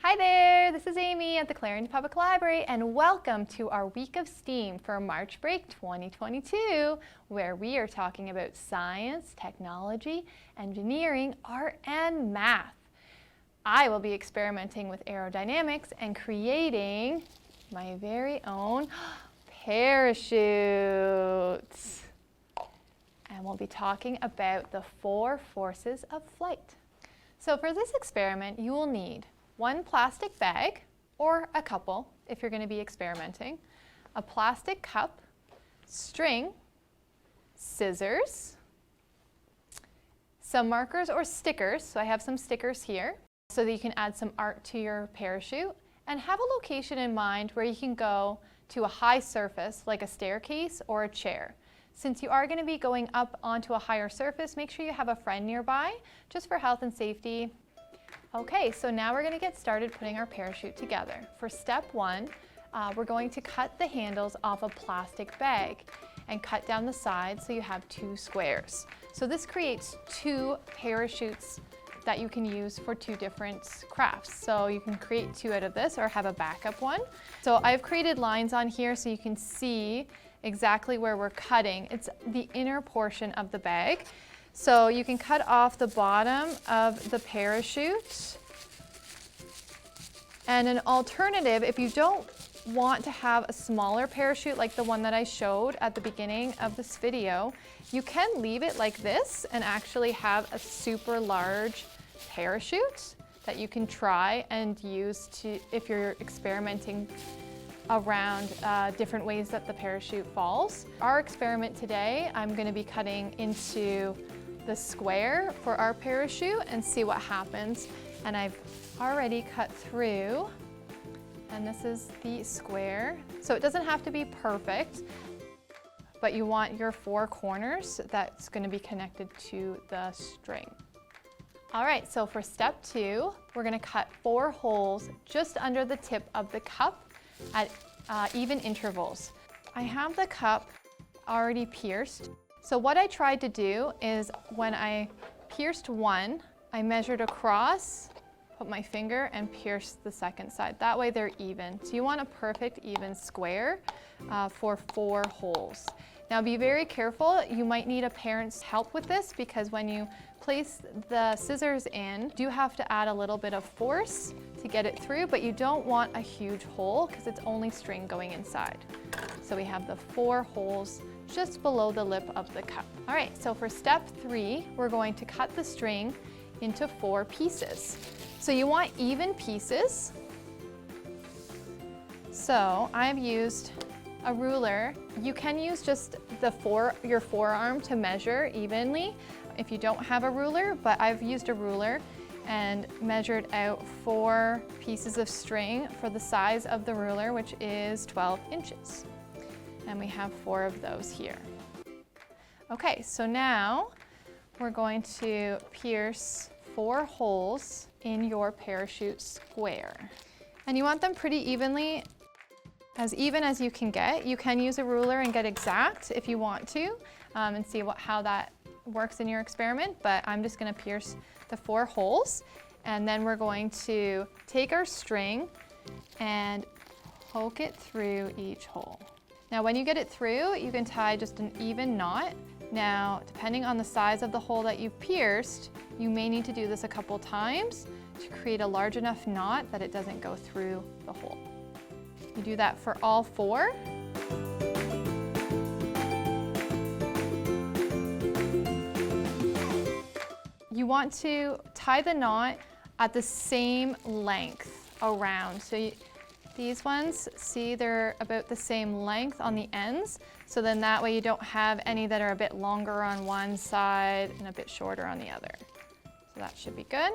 Hi there, this is Amy at the Clarington Public Library and welcome to our Week of STEAM for March Break 2022, where we are talking about science, technology, engineering, art, and math. I will be experimenting with aerodynamics and creating my very own parachute. And we'll be talking about the 4 forces of flight. So for this experiment, you will need one plastic bag, or a couple if you're going to be experimenting, a plastic cup, string, scissors, some markers or stickers, so I have some stickers here, so that you can add some art to your parachute, and have a location in mind where you can go to a high surface like a staircase or a chair. Since you are going to be going up onto a higher surface, make sure you have a friend nearby, just for health and safety. Okay, so now we're going to get started putting our parachute together. For step 1, we're going to cut the handles off a plastic bag and cut down the sides so you have 2 squares. So this creates 2 parachutes that you can use for 2 different crafts. So you can create 2 out of this or have a backup one. So I've created lines on here so you can see exactly where we're cutting. It's the inner portion of the bag. So you can cut off the bottom of the parachute. And an alternative, if you don't want to have a smaller parachute like the one that I showed at the beginning of this video, you can leave it like this and actually have a super large parachute that you can try and use if you're experimenting around different ways that the parachute falls. Our experiment today, I'm going to be cutting into the square for our parachute and see what happens. And I've already cut through, and this is the square. So it doesn't have to be perfect, but you want your 4 corners that's going to be connected to the string. All right, so for step 2, we're going to cut 4 holes just under the tip of the cup at even intervals. I have the cup already pierced. So what I tried to do is when I pierced one, I measured across, put my finger and pierced the second side. That way they're even. So you want a perfect even square for 4 holes. Now be very careful. You might need a parent's help with this because when you place the scissors in, you do have to add a little bit of force to get it through, but you don't want a huge hole because it's only string going inside. So we have the 4 holes just below the lip of the cup. All right, so for step 3, we're going to cut the string into 4 pieces. So you want even pieces. So I've used a ruler. You can use just your forearm to measure evenly if you don't have a ruler, but I've used a ruler and measured out 4 pieces of string for the size of the ruler, which is 12 inches. And we have 4 of those here. Okay, so now we're going to pierce 4 holes in your parachute square. And you want them pretty evenly, as even as you can get. You can use a ruler and get exact if you want to, and see how that works in your experiment, but I'm just gonna pierce the 4 holes, and then we're going to take our string and poke it through each hole. Now when you get it through, you can tie just an even knot. Now, depending on the size of the hole that you've pierced, you may need to do this a couple times to create a large enough knot that it doesn't go through the hole. You do that for all 4. You want to tie the knot at the same length around. So these ones, see, they're about the same length on the ends. So then that way you don't have any that are a bit longer on one side and a bit shorter on the other. So that should be good.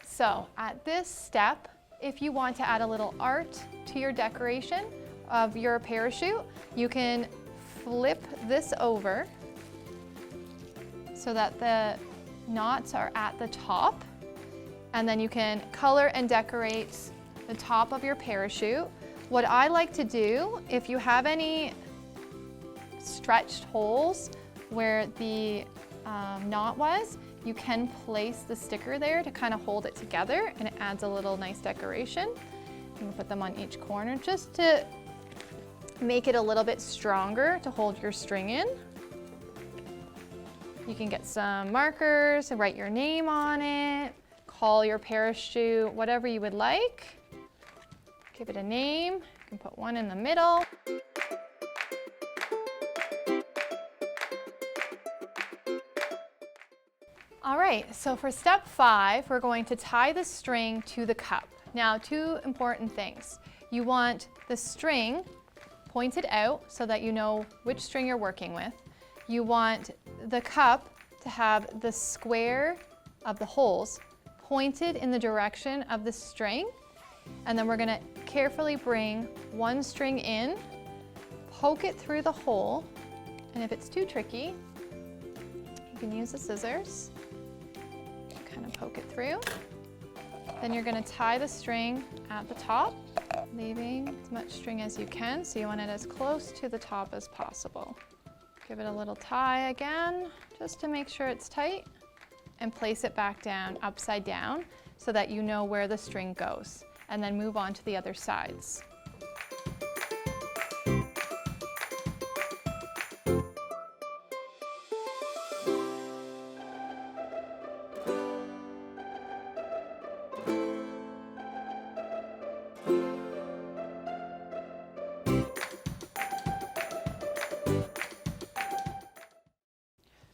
So at this step, if you want to add a little art to your decoration of your parachute, you can flip this over so that the knots are at the top and then you can color and decorate the top of your parachute. What I like to do, if you have any stretched holes where the knot was, you can place the sticker there to kind of hold it together, and it adds a little nice decoration. You can put them on each corner just to make it a little bit stronger to hold your string in. You can get some markers and write your name on it, call your parachute whatever you would like. Give it a name. You can put one in the middle. All right, so for step 5, we're going to tie the string to the cup. Now, 2 important things. You want the string pointed out so that you know which string you're working with. You want the cup to have the square of the holes pointed in the direction of the string. And then we're gonna carefully bring one string in, poke it through the hole, and if it's too tricky, you can use the scissors. Kind of poke it through. Then you're going to tie the string at the top, leaving as much string as you can, so you want it as close to the top as possible. Give it a little tie again, just to make sure it's tight, and place it back down, upside down, so that you know where the string goes, and then move on to the other sides.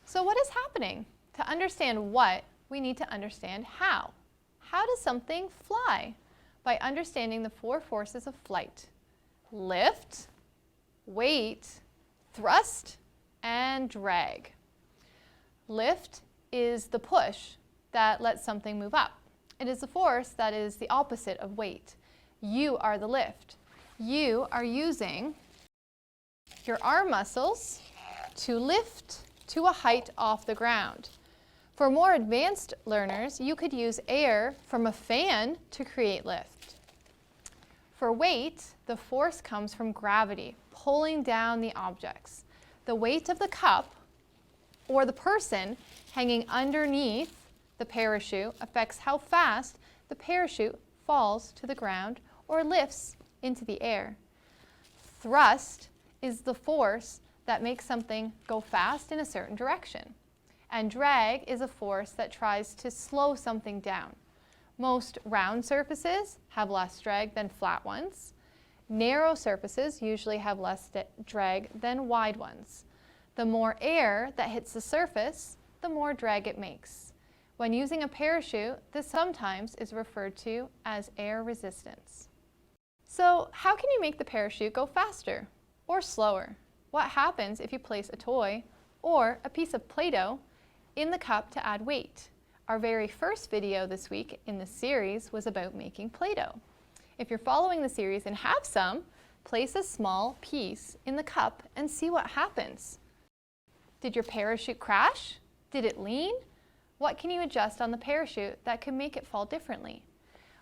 So what is happening? To understand what, we need to understand how. How does something fly? By understanding the 4 forces of flight: lift, weight, thrust, and drag. Lift is the push that lets something move up. It is the force that is the opposite of weight. You are the lift. You are using your arm muscles to lift to a height off the ground. For more advanced learners, you could use air from a fan to create lift. For weight, the force comes from gravity, pulling down the objects. The weight of the cup or the person hanging underneath the parachute affects how fast the parachute falls to the ground or lifts into the air. Thrust is the force that makes something go fast in a certain direction. And drag is a force that tries to slow something down. Most round surfaces have less drag than flat ones. Narrow surfaces usually have less drag than wide ones. The more air that hits the surface, the more drag it makes. When using a parachute, this sometimes is referred to as air resistance. So how can you make the parachute go faster or slower? What happens if you place a toy or a piece of Play-Doh in the cup to add weight? Our very first video this week in the series was about making Play-Doh. If you're following the series and have some, place a small piece in the cup and see what happens. Did your parachute crash? Did it lean? What can you adjust on the parachute that could make it fall differently?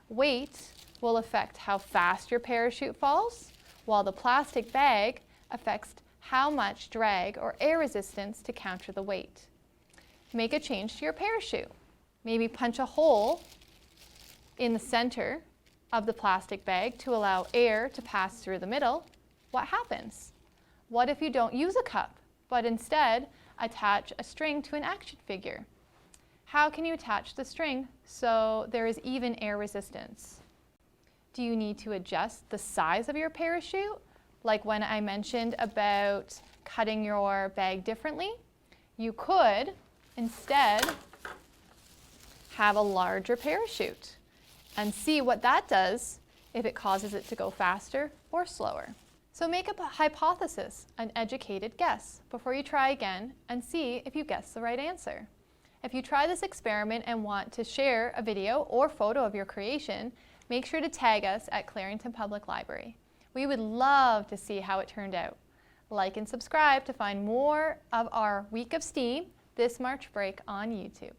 Weight will affect how fast your parachute falls, while the plastic bag affects how much drag or air resistance to counter the weight. Make a change to your parachute. Maybe punch a hole in the center of the plastic bag to allow air to pass through the middle. What happens? What if you don't use a cup, but instead attach a string to an action figure? How can you attach the string so there is even air resistance? Do you need to adjust the size of your parachute? Like when I mentioned about cutting your bag differently, you could instead have a larger parachute and see what that does if it causes it to go faster or slower. So make up a hypothesis, an educated guess, before you try again and see if you guess the right answer. If you try this experiment and want to share a video or photo of your creation, make sure to tag us at Clarington Public Library. We would love to see how it turned out. Like and subscribe to find more of our Week of STEAM this March break on YouTube.